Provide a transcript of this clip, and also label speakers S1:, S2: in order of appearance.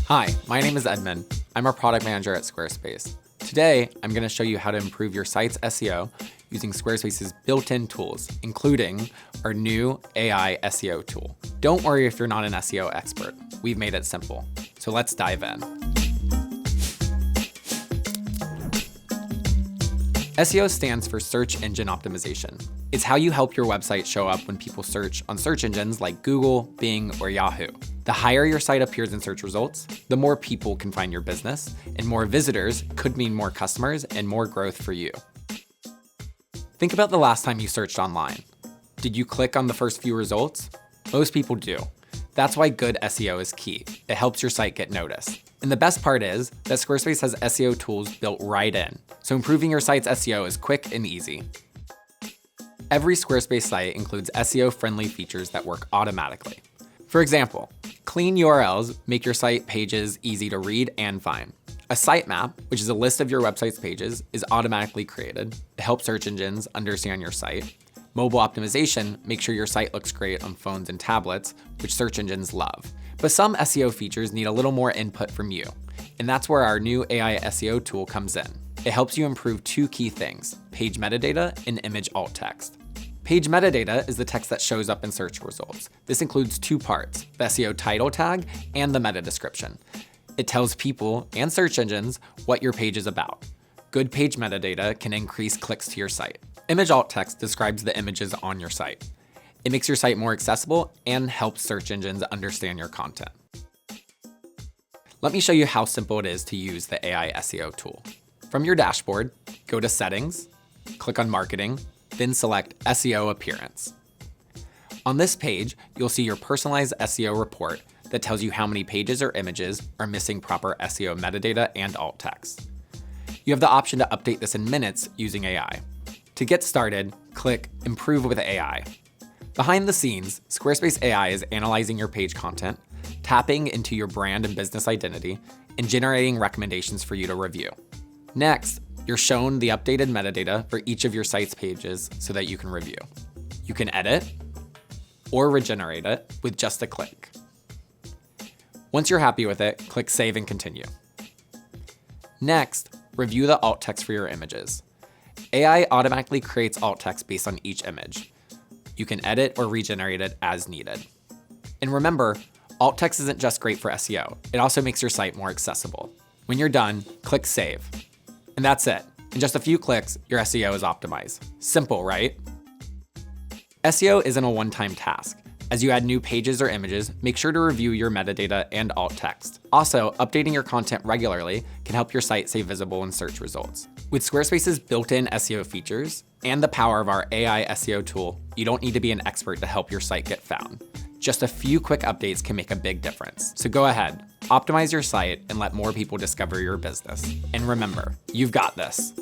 S1: Hi, my name is Edmund. I'm a product manager at Squarespace. Today, I'm going to show you how to improve your site's SEO using Squarespace's built-in tools, including our new AI SEO tool. Don't worry if you're not an SEO expert. We've made it simple. So let's dive in. SEO stands for Search Engine Optimization. It's how you help your website show up when people search on search engines like Google, Bing, or Yahoo. The higher your site appears in search results, the more people can find your business, and more visitors could mean more customers and more growth for you. Think about the last time you searched online. Did you click on the first few results? Most people do. That's why good SEO is key. It helps your site get noticed. And the best part is that Squarespace has SEO tools built right in, so improving your site's SEO is quick and easy. Every Squarespace site includes SEO-friendly features that work automatically. For example, clean URLs make your site pages easy to read and find. A sitemap, which is a list of your website's pages, is automatically created to help search engines understand your site. Mobile optimization makes sure your site looks great on phones and tablets, which search engines love. But some SEO features need a little more input from you, and that's where our new AI SEO tool comes in. It helps you improve two key things: page metadata and image alt text. Page metadata is the text that shows up in search results. This includes two parts: the SEO title tag and the meta description. It tells people and search engines what your page is about. Good page metadata can increase clicks to your site. Image alt text describes the images on your site. It makes your site more accessible and helps search engines understand your content. Let me show you how simple it is to use the AI SEO tool. From your dashboard, go to Settings, click on Marketing, then select SEO Appearance. On this page, you'll see your personalized SEO report that tells you how many pages or images are missing proper SEO metadata and alt text. You have the option to update this in minutes using AI. To get started, click Improve with AI. Behind the scenes, Squarespace AI is analyzing your page content, tapping into your brand and business identity, and generating recommendations for you to review. Next, you're shown the updated metadata for each of your site's pages so that you can review. You can edit or regenerate it with just a click. Once you're happy with it, click Save and Continue. Next, review the alt text for your images. AI automatically creates alt text based on each image. You can edit or regenerate it as needed. And remember, alt text isn't just great for SEO, it also makes your site more accessible. When you're done, click Save. And that's it. In just a few clicks, your SEO is optimized. Simple, right? SEO isn't a one-time task. As you add new pages or images, make sure to review your metadata and alt text. Also, updating your content regularly can help your site stay visible in search results. With Squarespace's built-in SEO features and the power of our AI SEO tool, you don't need to be an expert to help your site get found. Just a few quick updates can make a big difference. So go ahead, optimize your site and let more people discover your business. And remember, you've got this.